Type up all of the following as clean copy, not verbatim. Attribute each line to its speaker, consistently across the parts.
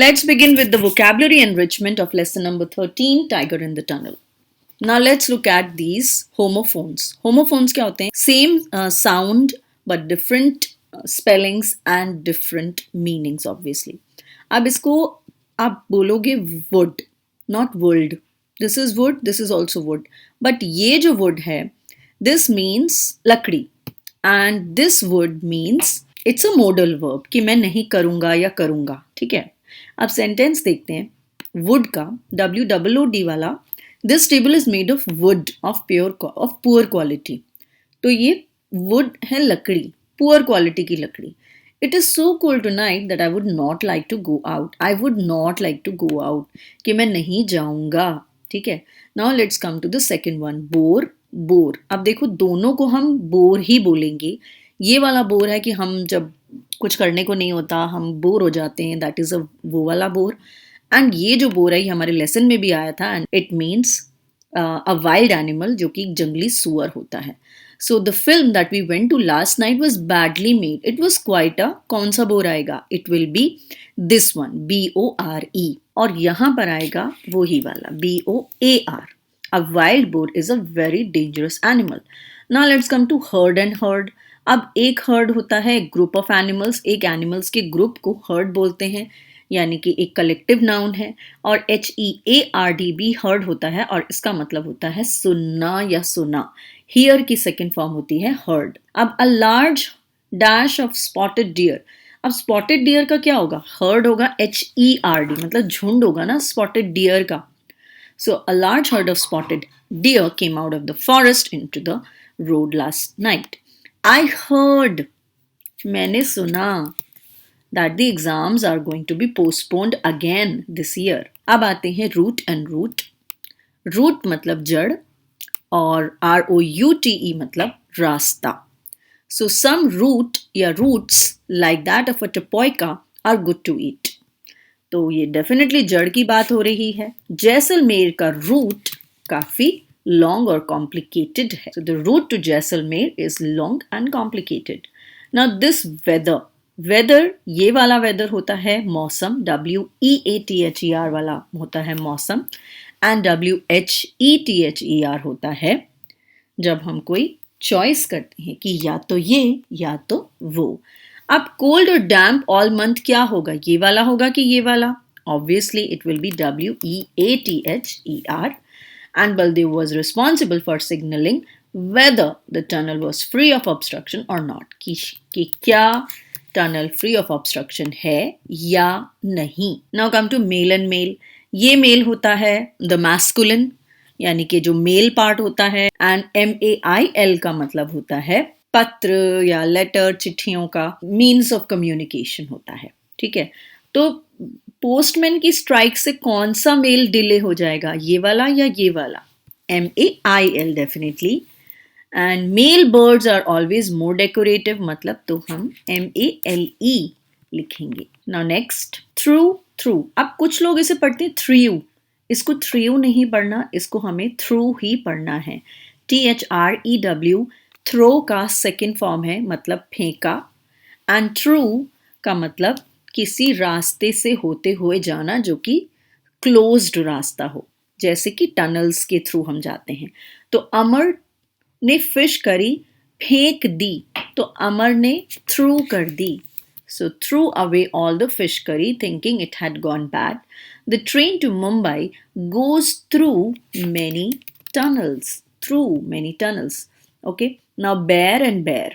Speaker 1: Let's begin with the vocabulary enrichment of lesson number 13, Tiger in the Tunnel. Now let's look at these homophones. Homophones क्या होते हैं? Same sound but different spellings and different meanings obviously. अब इसको आप बोलोगे wood, not wood. This is wood, this is also wood. But ये जो wood है, this means लकड़ी. And this would means it's a modal verb कि मैं नहीं करूँगा या करूँगा, ठीक है? अब सेंटेंस देखते हैं. वुड का WOOD वाला, this table is made of wood of poor quality. तो ये वुड है लकड़ी, पुअर क्वालिटी की लकड़ी. It is so cold tonight that I would not like to go out. I would not like to go out कि मैं नहीं जाऊंगा. ठीक है. Now let's come to the second one. Bore. Bore. अब देखो दोनों को हम बोर ही बोलेंगे. ये वाला बोर है कि हम जब कुछ करने को नहीं होता हम बोर हो जाते हैं, दैट इज वो वाला बोर. एंड ये जो बोर है ये हमारे लेसन में भी आया था. And it means a wild animal, जो कि जंगली सुअर होता है. So the film that we went to last night was badly made. It was quite a, कौन सा बोर आएगा? It will be this one, BORE. और यहां पर आएगा वो ही वाला BOAR. A wild boar is a very dangerous animal. Now let's come to herd and herd. अब एक हर्ड होता है एक ग्रुप ऑफ एनिमल्स. एक एनिमल्स के ग्रुप को हर्ड बोलते हैं, यानी कि एक कलेक्टिव नाउन है. और HEARD भी हर्ड होता है और इसका मतलब होता है सुनना या सुना. हियर की सेकेंड फॉर्म होती है हर्ड. अब a large dash of spotted deer. अब स्पॉटेड डियर का क्या होगा? हर्ड होगा. HERD मतलब झुंड होगा ना स्पॉटेड डियर का. So a large herd of spotted deer came out of the forest into the road last night. I heard, मैंने सुना, that the exams are going to be postponed again this year. अब आते हैं root and root. Root मतलब जड़ और ROUTE मतलब रास्ता. So some root या roots like that of a tapioca are good to eat. तो ये डेफिनेटली जड़ की बात हो रही है. जैसलमेर का रूट काफी लॉन्ग और कॉम्प्लिकेटेड है. So the route to Jaisalmer is long and complicated. Now this weather. Weather, ये वाला वेदर होता है मौसम. WEATHER वाला होता है मौसम. एंड WHETHER होता है जब हम कोई चॉइस करते हैं कि या तो ये या तो वो. अब कोल्ड और डैम्प ऑल मंथ क्या होगा? ये वाला होगा कि ये वाला? Obviously it will be WEATHER. And Baldev was responsible for signalling whether the tunnel was free of obstruction और नॉट. कि क्या टनल फ्री ऑफ ऑब्स्ट्रक्शन है या नहीं. Now come to mail and mail. ये मेल होता है द मैस्कुलिन, यानी कि जो मेल पार्ट होता है. एंड MAIL का मतलब होता है पत्र या लेटर, चिट्ठियों का मीन्स ऑफ कम्युनिकेशन होता है. ठीक है. तो पोस्टमैन की स्ट्राइक से कौन सा मेल डिले हो जाएगा? ये वाला या ये वाला? MAIL definitely. And male birds are always more decorative, मतलब तो हम MALE लिखेंगे. Now next, through. थ्रू. अब कुछ लोग इसे पढ़ते हैं थ्रू. इसको थ्रू नहीं पढ़ना, इसको हमें थ्रू ही पढ़ना है. THREW. थ्रो का सेकेंड फॉर्म है, मतलब फेंका. एंड थ्रू का मतलब किसी रास्ते से होते हुए जाना जो कि क्लोज्ड रास्ता हो, जैसे कि टनल्स के थ्रू हम जाते हैं. तो अमर ने फिश करी फेंक दी, तो अमर ने थ्रू कर दी. So threw away all the fish curry thinking it had gone bad. The train to Mumbai goes through many tunnels. Through many tunnels. Okay. Now bear and bear.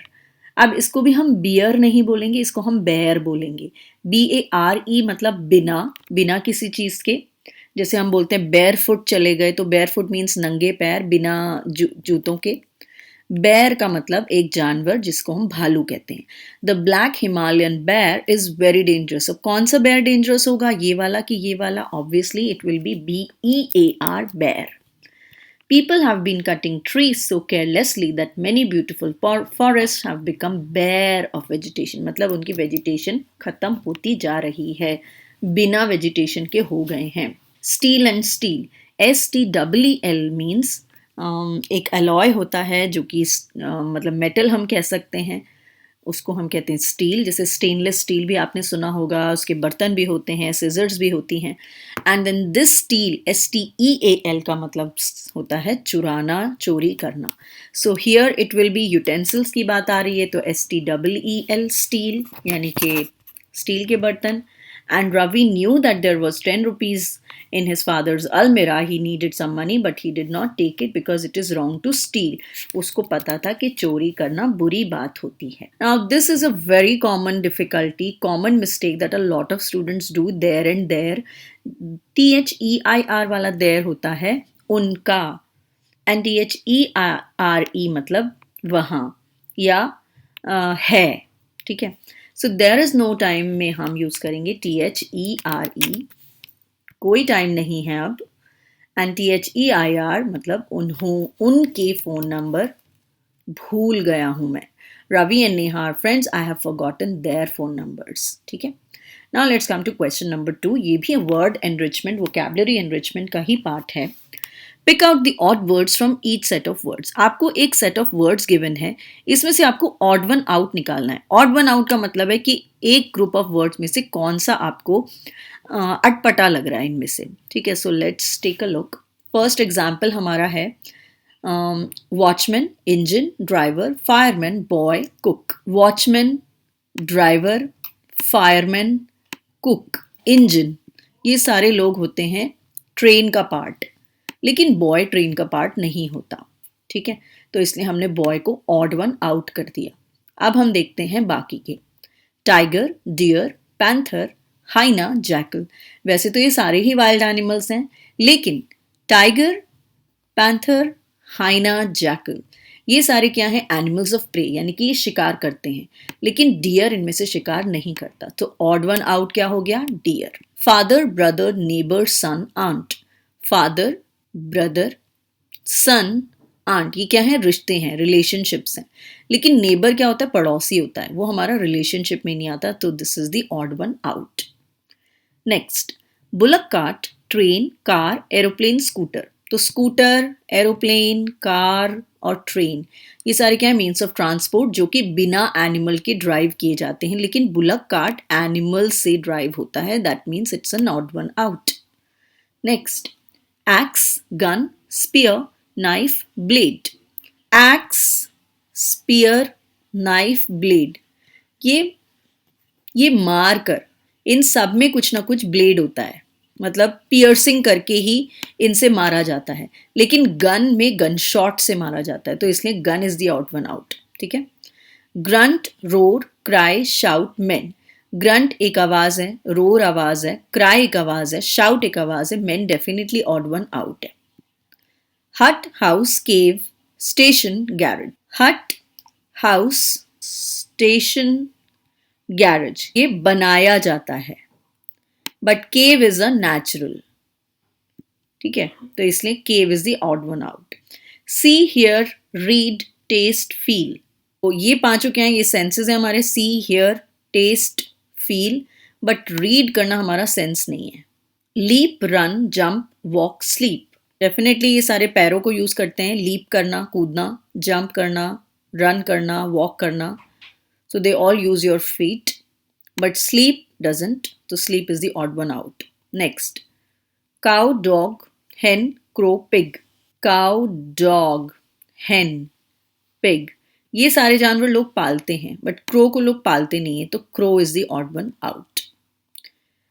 Speaker 1: अब इसको भी हम beer नहीं बोलेंगे, इसको हम बेयर बोलेंगे. BARE मतलब बिना, बिना किसी चीज के. जैसे हम बोलते हैं बेयर फुट चले गए, तो बेयर फुट मीन्स नंगे पैर, बिना जूतों के. बेयर का मतलब एक जानवर जिसको हम भालू कहते हैं. The black Himalayan bear is very dangerous. अब कौन सा बेयर डेंजरस होगा? ये वाला कि ये वाला? Obviously it will be BEAR, bear. People have been cutting trees so carelessly that many beautiful forests have become bare of vegetation. मतलब उनकी vegetation खत्म होती जा रही है, बिना vegetation के हो गए हैं. Steel and steel. STEEL means एक alloy होता है जो कि मतलब metal हम कह सकते हैं. उसको हम कहते हैं स्टील। जैसे स्टेनलेस स्टील भी आपने सुना होगा, उसके बर्तन भी होते हैं, सिजर्स भी होती हैं। And then this steel, STEAL का मतलब होता है चुराना, चोरी करना। So here it will be utensils की बात आ रही है, तो STEEL स्टील, यानी कि स्टील के बर्तन। And Ravi knew that there was 10 rupees in his father's almirah. He needed some money, but he did not take it because it is wrong to steal. उसको पता था कि चोरी करना बुरी बात होती है. Now this is a very common difficulty, common mistake that a lot of students do there and there. THEIR वाला there होता है उनका, and THERE मतलब वहाँ या है, ठीक है। So there is no time में हम यूज करेंगे THERE, कोई टाइम नहीं है अब। एंड THEIR मतलब उनके फोन नंबर भूल गया हूं मैं। Ravi and Neha are friends, I have forgotten their phone numbers, ठीक है। Now let's come to question number 2। ये भी वर्ड एनरिचमेंट, वोकैबुलरी एनरिचमेंट का ही पार्ट है। Pick out the odd words from each set of words. आपको एक सेट ऑफ वर्ड्स गिवन है, इसमें से आपको ऑड वन आउट निकालना है। ऑड वन आउट का मतलब है कि एक ग्रुप ऑफ वर्ड्स में से कौन सा आपको अटपटा लग रहा है इनमें से, ठीक है। So let's take a look. First example हमारा है watchman, engine, driver, fireman, boy, cook. Watchman, driver, fireman, cook, engine, ये सारे लोग होते हैं ट्रेन का पार्ट, लेकिन बॉय ट्रेन का पार्ट नहीं होता, ठीक है। तो इसलिए हमने बॉय को ऑड वन आउट कर दिया। अब हम देखते हैं बाकी के। Tiger, deer, panther, hyena, jackal. वैसे तो ये सारे ही वाइल्ड एनिमल्स हैं, लेकिन टाइगर, पैंथर, हाइना, जैकल ये सारे क्या हैं? एनिमल्स ऑफ प्रे, यानी कि ये शिकार करते हैं, लेकिन डियर इनमें से शिकार नहीं करता। तो ऑड वन आउट क्या हो गया? डियर। फादर, ब्रदर, नेबर, सन, आंट। फादर, ब्रदर, सन, आंट, ये क्या है? रिश्ते हैं, रिलेशनशिप्स हैं। लेकिन नेबर क्या होता है? पड़ोसी होता है, वो हमारा रिलेशनशिप में नहीं आता, तो this is the odd one out. Next, bullock cart, train, car, aeroplane, scooter. तो स्कूटर, एरोप्लेन, कार और ट्रेन ये सारे क्या है? मीन्स ऑफ ट्रांसपोर्ट, जो कि बिना एनिमल के ड्राइव किए जाते हैं, लेकिन बुलक कार्ट एनिमल से ड्राइव होता है, that means it's an odd one out. Next, axe, gun, spear, knife, blade. Axe, spear, knife, blade. ये मार कर, इन सब में कुछ ना कुछ ब्लेड होता है, मतलब पियर्सिंग करके ही इनसे मारा जाता है, लेकिन गन में गन शॉट से मारा जाता है, तो इसलिए gun is the odd one out, ठीक है। Grunt, roar, cry, shout, main. Grunt एक आवाज है, रोर आवाज है, क्राई एक आवाज है, शाउट एक आवाज है, मेन डेफिनेटली ऑड वन आउट है। Hut, house, cave, station, garage. Hut, house, station, garage ये बनाया जाता है, but cave is a natural, ठीक है, तो इसलिए cave is the odd one out. See, hear, read, taste, feel. तो ये पांचों क्या है? ये सेंसेस है हमारे, see, hear, taste, feel, but read करना हमारा सेंस नहीं है। Leap, run, jump, walk, sleep. Definitely ये सारे पैरों को यूज करते हैं, लीप करना, कूदना, जंप करना, रन करना, वॉक करना, so they all use your feet, but sleep doesn't, तो sleep is the odd one out. Next, cow, dog, hen, crow, pig. Cow, dog, hen, pig ये सारे जानवर लोग पालते हैं, बट क्रो को लोग पालते नहीं है, तो crow is the odd one out.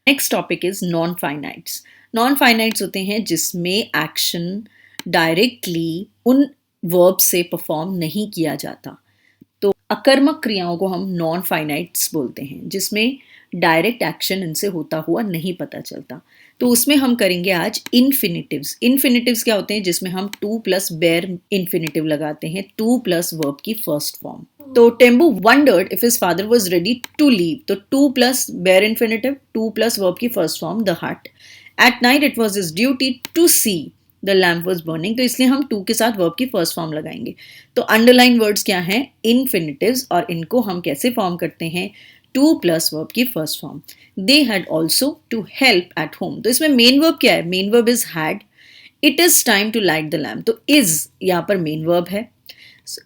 Speaker 1: Next topic is non finites. Non finites होते हैं जिसमें एक्शन डायरेक्टली उन वर्ब से परफॉर्म नहीं किया जाता, तो अकर्मक क्रियाओं को हम नॉन फाइनाइट्स बोलते हैं, जिसमें डायरेक्ट एक्शन इनसे होता हुआ नहीं पता चलता। तो उसमें हम करेंगे आज इन्फिनिटिव्स। इन्फिनिटिव्स क्या होते हैं? जिसमें हम टू प्लस बेयर इन्फिनिटिव लगाते हैं, टू प्लस वर्ब की फर्स्ट फॉर्म। तो Tembu wondered if his father was ready to leave, तो to plus bare infinitive, to plus verb की first form the hut. At night it was his duty to see the lamp was burning, तो इसलिए हम to के साथ verb की first form लगाएंगे। तो अंडरलाइन वर्ड्स क्या हैं? इन्फिनिटिव्स, और इनको हम कैसे फॉर्म करते हैं? टू प्लस वर्ब की first form. They had also to help at home, तो इसमें मेन वर्ब क्या है? Main verb is had. It is time to light the lamp, तो इज यहाँ पर मेन वर्ब है।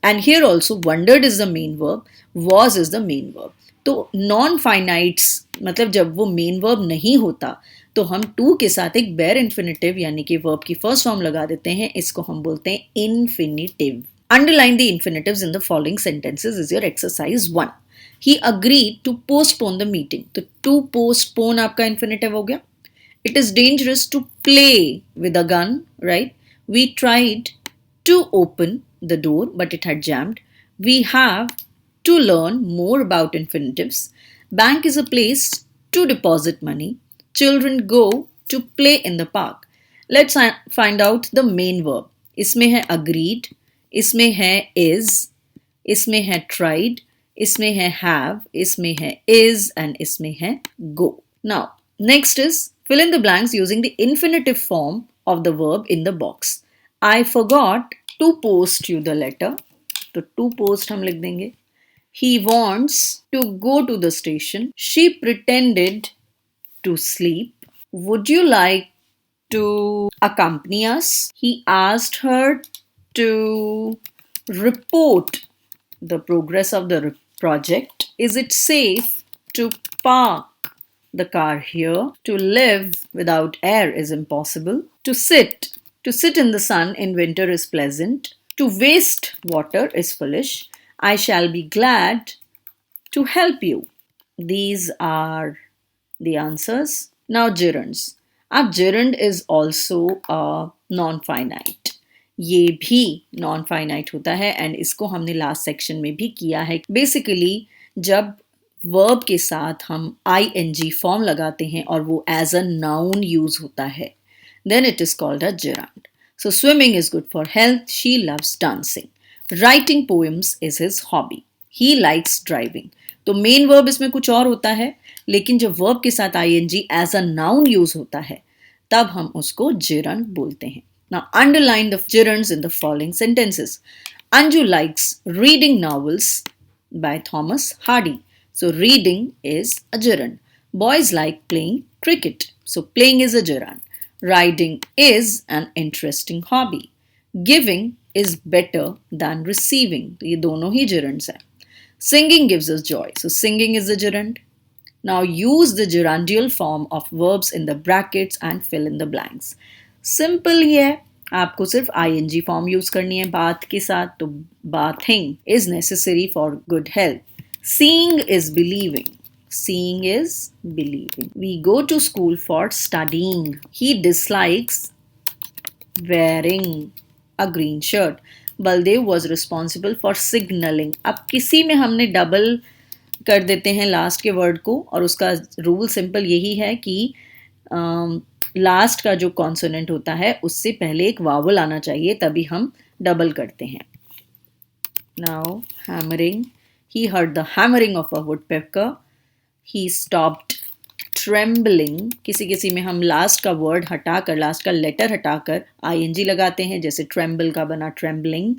Speaker 1: And here also wondered is the main verb, was is the main verb. तो non finites मतलब जब वो मेन वर्ब नहीं होता तो हम टू के साथ एक बेयर इन्फिनेटिव यानी कि वर्ब की फर्स्ट फॉर्म लगा देते हैं. इसको हम बोलते हैं infinitive. Underline the infinitives in the following sentences is your exercise 1. He agreed to postpone the meeting. तो to postpone आपका infinitive हो गया. It is dangerous to play with a gun, right? We tried to open the door, but it had jammed. We have to learn more about infinitives. Bank is a place to deposit money. Children go to play in the park. Let's find out the main verb. इसमें है agreed, इसमें है is, इसमें है tried, इसमें है have, इसमें है is and इसमें है go. Now, next is fill in the blanks using the infinitive form of the verb in the box. I forgot to post you the letter. तो to post हम लिख देंगे. He wants to go to the station. She pretended to sleep. Would you like to accompany us? He asked her to report the progress of the project. Is it safe to park the car here? To live without air is impossible. To sit in the sun in winter is pleasant. To waste water is foolish. I shall be glad to help you. These are the answers. Now gerunds. अब gerund is also a non-finite. ये भी non-finite होता है and इसको हमने last section में भी किया है. Basically जब verb के साथ हम ing form लगाते हैं और वो as a noun use होता है, then it is called a gerund. So swimming is good for health. She loves dancing. Writing poems is his hobby. He likes driving. तो मेन वर्ब इसमें कुछ और होता है लेकिन जब वर्ब के साथ ing as a noun use होता है तब हम उसको gerund बोलते हैं. Now underline the gerunds in the following sentences. Anju likes reading novels by Thomas Hardy. So reading is a gerund. Boys like playing cricket. So playing is a gerund. Riding is an interesting hobby. Giving is better than receiving. तो ये दोनों ही gerunds हैं. Singing gives us joy. So singing is the gerund. Now use the gerundial form of verbs in the brackets and fill in the blanks. Simple ही है. आपको सिर्फ ing form use करनी है बात के साथ. तो bathing is necessary for good health. Seeing is believing. Seeing is believing. We go to school for studying. He dislikes wearing a green shirt. Baldev was responsible for signaling. अब किसी में हमने डबल कर देते हैं लास्ट के word को और उसका रूल सिंपल यही है कि लास्ट का जो कॉन्सोनेंट होता है उससे पहले एक वावल आना चाहिए तभी हम डबल करते हैं. Now hammering. He heard the hammering of a woodpecker. He stopped trembling. किसी किसी में हम लास्ट का वर्ड हटाकर लास्ट का लेटर हटाकर ing लगाते हैं जैसे tremble का बना trembling.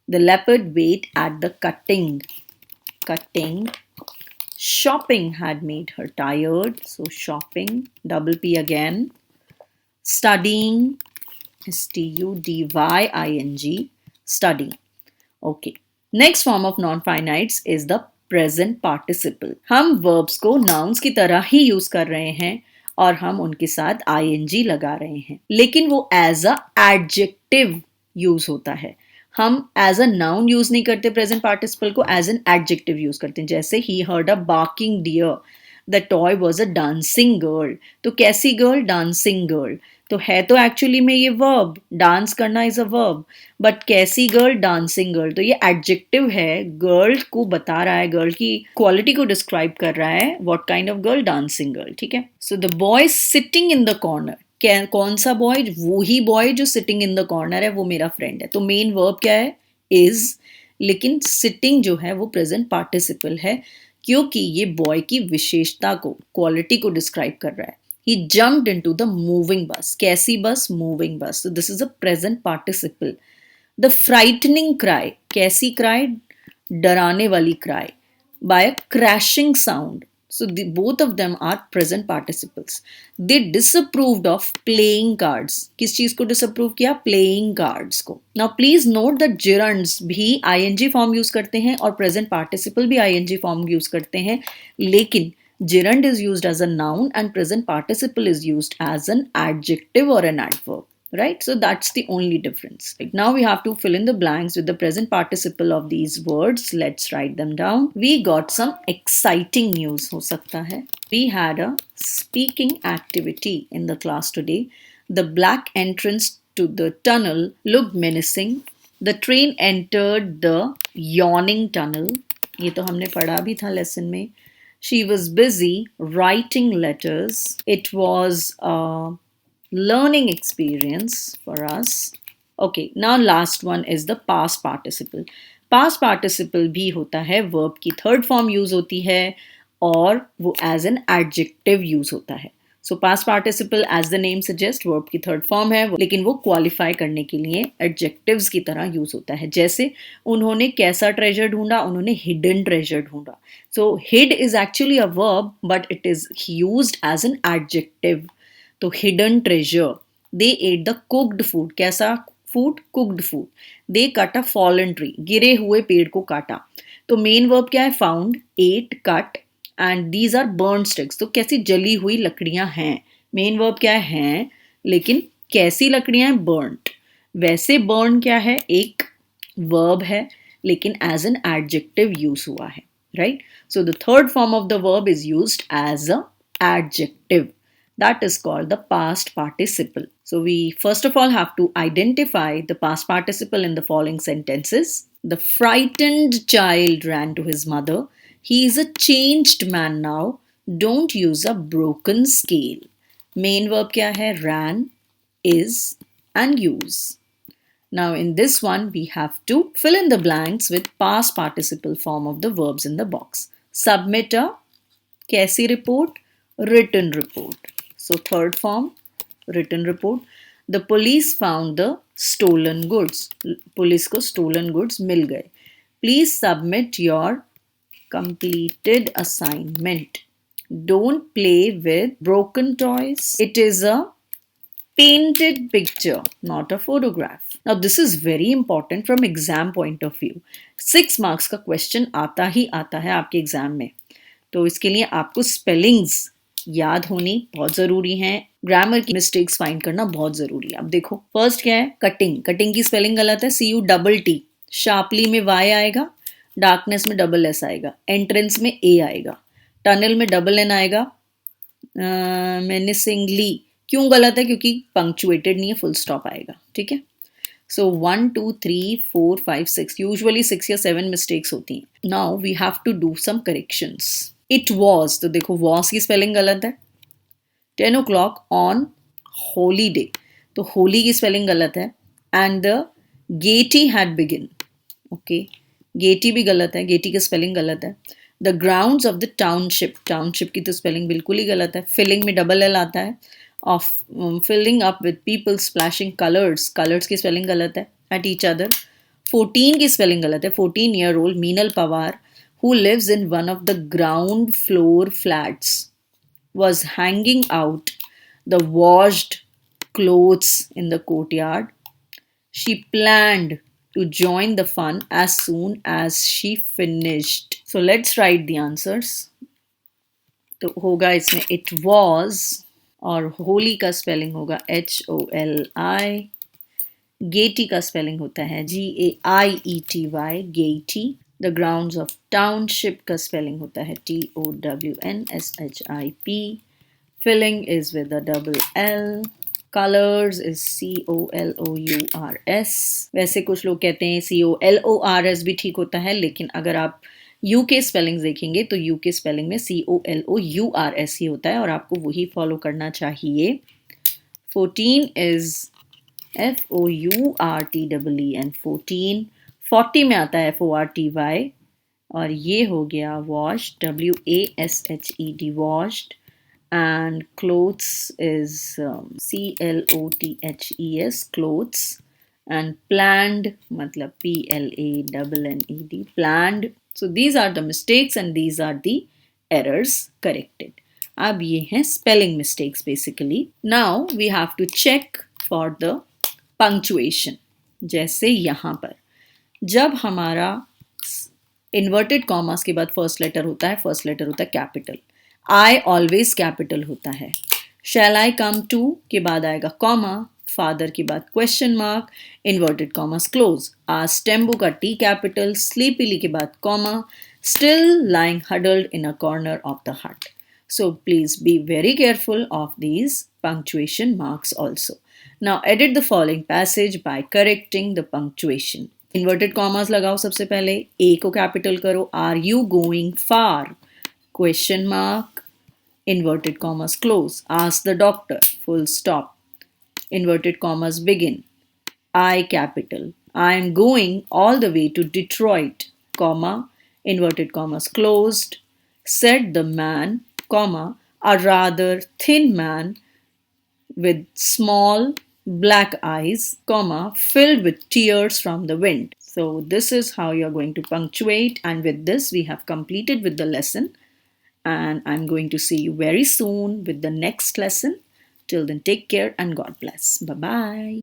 Speaker 1: The leopard wait at the cutting. Shopping had made her tired. So shopping, double P again. Studying, studying, study. Okay. Next form of non-finites is the present participle. हम verbs को nouns की तरह ही use कर रहे हैं और हम उनके साथ ing लगा रहे हैं लेकिन वो as a adjective use होता है. हम as a noun use नहीं करते present participle को, as an adjective use करते हैं. जैसे he heard a barking deer. The toy was a dancing girl. तो कैसी girl? Dancing girl. तो है तो एक्चुअली में ये वर्ब, डांस करना इज अ वर्ब, बट कैसी गर्ल? Dancing girl. तो ये एडजेक्टिव है, गर्ल को बता रहा है, गर्ल की क्वालिटी को डिस्क्राइब कर रहा है. What kind of girl? Dancing girl. ठीक है. So the boy sitting in the corner. कौन सा बॉय? वो ही बॉय जो सिटिंग इन द कॉर्नर है, वो मेरा फ्रेंड है. तो मेन वर्ब क्या है? इज. लेकिन सिटिंग जो है वो प्रेजेंट पार्टिसिपल है क्योंकि ये बॉय की विशेषता को, क्वालिटी को डिस्क्राइब कर रहा है. He jumped into the moving bus. कैसी बस? Moving bus. So this is a present participle. The frightening cry. कैसी cry? डराने वाली cry. By a crashing sound. So both of them are present participles. They disapproved of playing cards. किस चीज को disapprove किया? Playing cards को. Now please note that gerunds भी ing form use करते हैं और present participle भी ing form use करते हैं, लेकिन gerund is used as a noun and present participle is used as an adjective or an adverb. Right? So that's the only difference. Like now we have to fill in the blanks with the present participle of these words. Let's write them down. We got some exciting news ho sakta hai. We had a speaking activity in the class today. The black entrance to the tunnel looked menacing. The train entered the yawning tunnel. ये तो हमने पढ़ा भी था lesson में. She was busy writing letters. It was learning experience for us. Okay, now last one is the past participle. Past participle भी होता है, verb की third form use होती है और वो as an adjective use होता है. So past participle as the name suggests verb की third form है, लेकिन वो qualify करने के लिए adjectives की तरह use होता है. जैसे उन्होंने कैसा treasure ढूंढा, उन्होंने hidden treasure ढूंढा. So hid is actually a verb but it is used as an adjective. तो hidden treasure. They ate the cooked food. कैसा food? Cooked food. They cut a fallen tree. गिरे हुए पेड़ को काटा. तो मेन वर्ब क्या है? Found, ate, cut and these are burn sticks. तो कैसी जली हुई लकड़ियां हैं. मेन वर्ब क्या है? लेकिन कैसी लकड़ियां हैं? बर्नड. वैसे बर्न क्या है? एक वर्ब है लेकिन एज एन एडजेक्टिव यूज हुआ है. Right? So the third form of the verb is used as a adjective. That is called the past participle. So we first of all have to identify the past participle in the following sentences. The frightened child ran to his mother. He is a changed man now. Don't use a broken scale. Main verb kya hai? Ran, is and use. Now in this one we have to fill in the blanks with past participle form of the verbs in the box. Submit a kaisi report? Written report. So third form, written report. The police found the stolen goods. Police को stolen goods मिल गए. Please submit your completed assignment. Don't play with broken toys. It is a painted picture, not a photograph. Now this is very important from exam point of view. 6 marks का question आता ही आता है आपके exam में. तो इसके लिए आपको spellings याद होनी बहुत जरूरी है. ग्रामर की मिस्टेक्स फाइंड करना बहुत जरूरी है. अब देखो फर्स्ट क्या है? कटिंग. कटिंग की स्पेलिंग गलत है. CU T. शार्पली में Y आएगा. डार्कनेस में SS आएगा. एंट्रेंस में A आएगा. टनल में N आएगा. मेनिसिंगली क्यों गलत है? क्योंकि पंक्चुएटेड नहीं है, फुल स्टॉप आएगा. ठीक है. सो 1 2 3 4 5 6 यूजुअली 6 या 7 मिस्टेक्स होती हैं. Now we have to do some corrections. It was, तो देखो वॉज की स्पेलिंग गलत है. 10 o'clock ऑन होली डे, तो होली की स्पेलिंग गलत है. And the Getty had begin. Okay, Getty भी गलत है. गेटी की स्पेलिंग गलत है. The grounds of the township. Township की तो स्पेलिंग बिल्कुल ही गलत है. फिलिंग में L आता है. Of filling up with people splashing colours. Colours की स्पेलिंग गलत है. At each other. 14 की स्पेलिंग गलत है. 14-year-old Meenal Pawar who lives in one of the ground floor flats was hanging out the washed clothes in the courtyard. She planned to join the fun as soon as she finished. So let's write the answers. तो होगा इसमें it was और होली का spelling होगा HOLI. Getty का spelling होता है GAIETY, gaiety. The grounds of township का स्पेलिंग होता है TOWNSHIP. Filling is with L. Colours is COLOURS. वैसे कुछ लोग कहते हैं COLORS भी ठीक होता है, लेकिन अगर आप यू के स्पेलिंग देखेंगे तो यू के स्पेलिंग में COLOURS ही होता है और आपको वही फॉलो करना चाहिए. 14 इज FOURTEE एंड 14. 40 में आता है FORTY और ये हो गया washed, WASHED, washed. And clothes is CLOTHES, clothes. And planned matlab PLANNED, planned. So these are the mistakes and these are the errors corrected. अब ये हैं spelling mistakes basically. Now we have to check for the punctuation. जैसे यहाँ पर जब हमारा inverted commas के बाद फर्स्ट लेटर होता है कैपिटल. आई ऑलवेज कैपिटल होता है. शैल आई कम टू के बाद आएगा कॉमा, फादर के बाद question mark, inverted commas close. आज टेम्बू का टी कैपिटल, स्लीपीली के बाद comma, still lying huddled in a corner of the हट. So please be very careful of these punctuation marks also. Now edit the following passage by correcting the punctuation. Inverted commas लगाओ सबसे पहले. A को capital करो. Are you going far? Question mark. Inverted commas close. Ask the doctor. Full stop. Inverted commas begin. I capital. I am going all the way to Detroit, comma, inverted commas closed, said the man, comma, a rather thin man with small black eyes, comma, filled with tears from the wind. So this is how you're going to punctuate, and with this we have completed with the lesson, and I'm going to see you very soon with the next lesson. Till then, take care and God bless. Bye-bye.